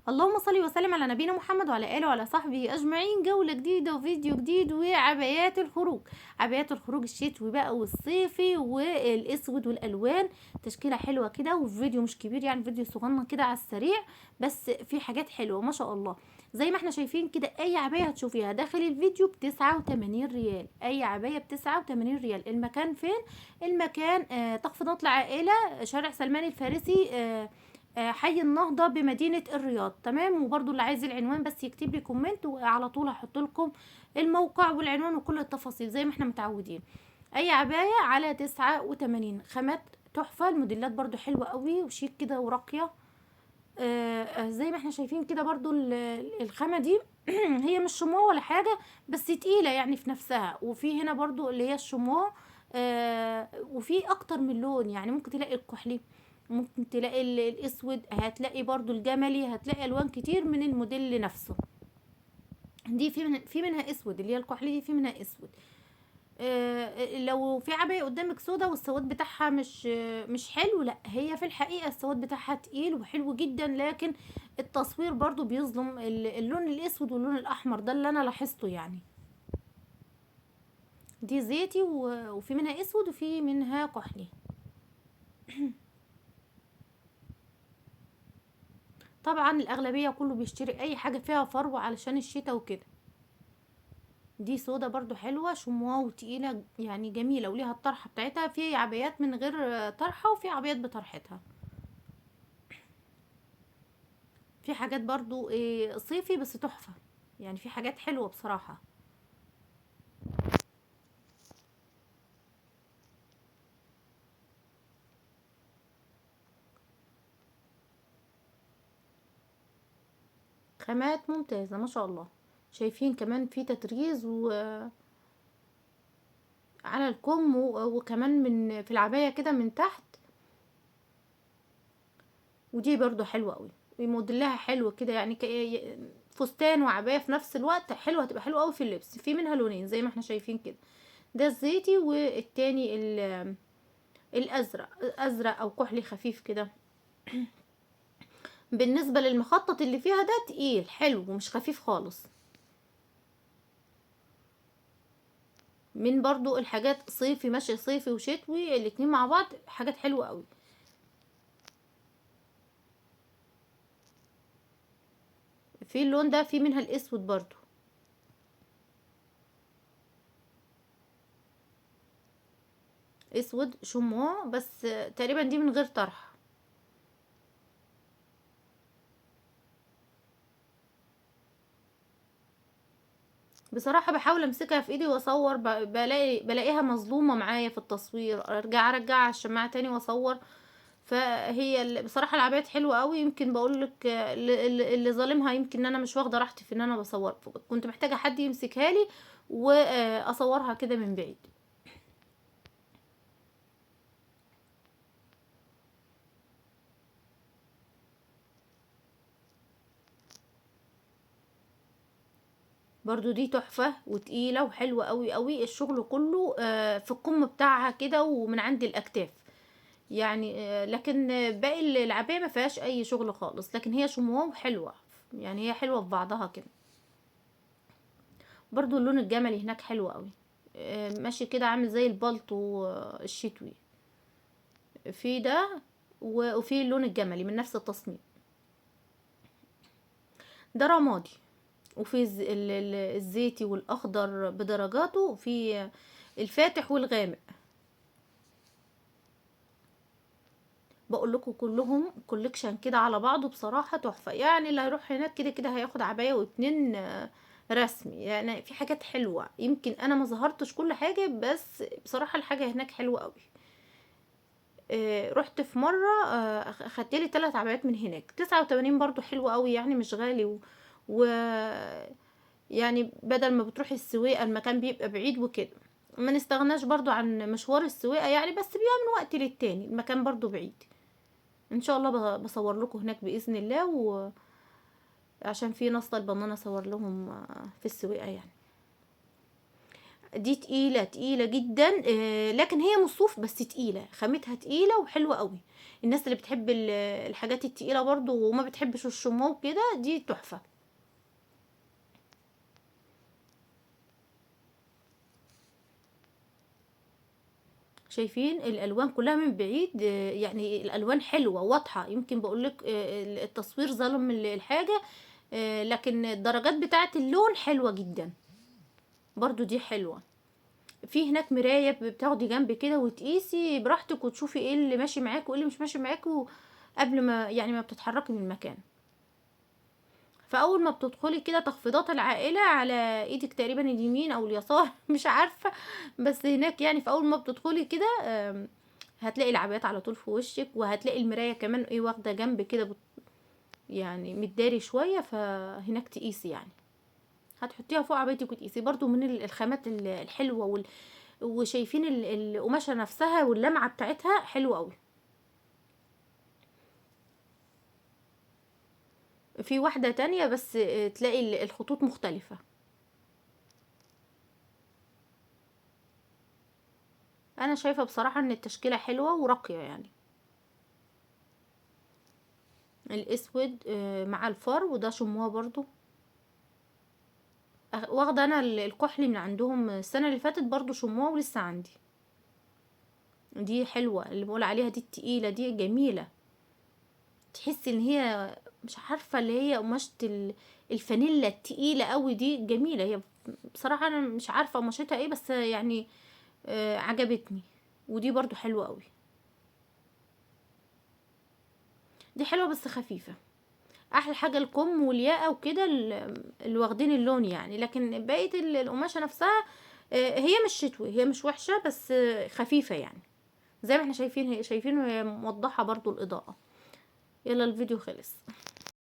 اللهم صل وسلم على نبينا محمد وعلى اله وعلى صحبه اجمعين. جوله جديده وفيديو جديد وعبايات الخروج. عبايات الخروج الشتوي بقى والصيفي والاسود والالوان. تشكيله حلوه كده، وفيديو مش كبير يعني، فيديو صغنن كده على السريع، بس في حاجات حلوه ما شاء الله. زي ما احنا شايفين كده، اي عبايه هتشوفيها داخل الفيديو ب89 ريال. اي عبايه ب89 ريال. المكان فين؟ المكان تخفيضات العائله، شارع سلمان الفارسي، حي النهضة بمدينة الرياض. تمام. وبرضو اللي عايز العنوان بس يكتب لي كومنت، وعلى طول هحط لكم الموقع والعنوان وكل التفاصيل زي ما احنا متعودين. اي عباية على 89. خامات تحفة، الموديلات برضو حلوة قوي وشيك كده وراقية. زي ما احنا شايفين كده برضو الخامة دي هي مش شمواه ولا حاجة، بس تقيلة يعني في نفسها. وفي هنا برضو اللي هي الشمواه، وفي اكتر من لون، يعني ممكن تلاقي الكحلي، ممكن تلاقي الاسود، هتلاقي برضو الجملي، هتلاقي الوان كتير من الموديل نفسه. دي في منها اسود، اللي هي الكحلي دي في منها اسود. لو في عباية قدامك سودا والسواد بتاعها مش حلو، لا هي في الحقيقة السواد بتاعها تقيل وحلو جدا، لكن التصوير برضو بيظلم اللون الاسود واللون الاحمر ده اللي انا لاحظته يعني. دي زيتي وفي منها اسود وفي منها كحلي. طبعا الاغلبية كله بيشتري اي حاجة فيها فروة علشان الشتاء وكده. دي سودا برضو حلوة شمواء وتقيلة يعني جميلة، وليها الطرحة بتاعتها. في عبايات من غير طرحة، وفي عبايات بطرحتها. في حاجات برضو صيفي بس تحفة، يعني في حاجات حلوة بصراحة. خامات ممتازة ما شاء الله. شايفين كمان في تطريز وعلى الكم، وكمان من في العباية كده من تحت. ودي برضو حلوة قوي، موديلها حلو كده يعني، فستان وعباية في نفس الوقت حلوة، هتبقى حلوة قوي في اللبس. في منها لونين زي ما احنا شايفين كده، ده الزيتي والتاني الازرق، ازرق او كحلي خفيف كده. بالنسبة للمخطط اللي فيها ده تقيل حلو ومش خفيف خالص. من برضو الحاجات صيفي ماشي، صيفي وشتوي الاتنين مع بعض، حاجات حلوة قوي. في اللون ده في منها الاسود برضو، اسود شموع بس. تقريبا دي من غير طرح. بصراحة بحاول امسكها في ايدي واصور، بلاقيها مظلومة معايا في التصوير، ارجع على الشماعة تاني واصور. فهي بصراحة العبايات حلوة قوي. يمكن بقولك اللي ظالمها يمكن ان انا مش واخدة راحتي في ان انا بصور، كنت محتاجة حد يمسكها لي واصورها كده من بعيد. برضو دي تحفة وتقيلة وحلوة قوي قوي. الشغل كله في الكم بتاعها كده ومن عند الاكتاف يعني. لكن باقي العباية ما فيهاش اي شغل خالص، لكن هي شمواه وحلوة، يعني هي حلوة في بعضها كده. برضو اللون الجملي هناك حلو قوي، ماشي كده عامل زي البلطو الشتوي في ده. وفي اللون الجملي من نفس التصميم، ده رمادي. وفي الزيتي والاخضر بدرجاته، وفي الفاتح والغامق. بقول لكم كلهم كوليكشن كده على بعضه بصراحة تحفة يعني. اللي هيروح هناك كده كده هياخد عباية واتنين رسمي يعني. في حاجات حلوة، يمكن انا ما ظهرتش كل حاجة، بس بصراحة الحاجة هناك حلوة قوي. رحت في مرة خدت لي 3 عبايات من هناك. 89 برضو حلوة قوي يعني، مش غالي و... يعني بدل ما بتروحي السويقة المكان بيبقى بعيد وكده، ما نستغناش برضو عن مشوار السويقة يعني، بس بيبقى من وقت للتاني، المكان برضو بعيد. ان شاء الله بصور لكم هناك باذن الله، وعشان في ناس طالبه ان انا اصور لهم في السويقه يعني. دي تقيلة تقيلة جدا، لكن هي من الصوف بس تقيلة، خامتها تقيلة وحلوة قوي. الناس اللي بتحب الحاجات التقيلة برضو وما بتحبش الشموع كده، دي تحفة. شايفين الالوان كلها من بعيد، يعني الالوان حلوه واضحه، يمكن بقولك التصوير ظلم الحاجه، لكن الدرجات بتاعه اللون حلوه جدا. برضو دي حلوه. في هناك مرايه بتاخدي جنب كده وتقيسي براحتك وتشوفي ايه اللي ماشي معاك وايه اللي مش ماشي معاك، قبل ما يعني ما بتتحركي من المكان. فاول ما بتدخلي كده تخفيضات العائله على ايدك تقريبا اليمين او اليسار مش عارفه، بس هناك يعني في اول ما بتدخلي كده هتلاقي العبايات على طول في وشك، وهتلاقي المرايه كمان ايه واخده جنب كده يعني متداري شويه، فهناك تقيسي يعني هتحطيها فوق عبايتك وتقيسي. برضو من الخامات الحلوه وشايفين القماشه نفسها واللمعه بتاعتها حلوه قوي. في واحده تانية بس تلاقي الخطوط مختلفه. انا شايفه بصراحه ان التشكيله حلوه وراقيه يعني. الاسود مع الفر، وده شمواه برضو. واخده انا الكحلي من عندهم السنه اللي فاتت برضو شمواه ولسه عندي. دي حلوه اللي بقول عليها، دي التقيله دي جميله. تحسي ان هي مش عارفه اللي هي قماشه الفانيلا التقيله قوي دي جميله هي. بصراحه انا مش عارفه قماشتها ايه بس يعني عجبتني. ودي برضو حلوه قوي. دي حلوه بس خفيفه. احلى حاجه الكم والياقه وكده اللي واخدين اللون يعني، لكن بقيه القماشه نفسها هي مش شتوي، هي مش وحشه بس خفيفه يعني. زي ما احنا شايفين، هي شايفين وهي موضحه برضو الاضاءه. يلا الفيديو خلص.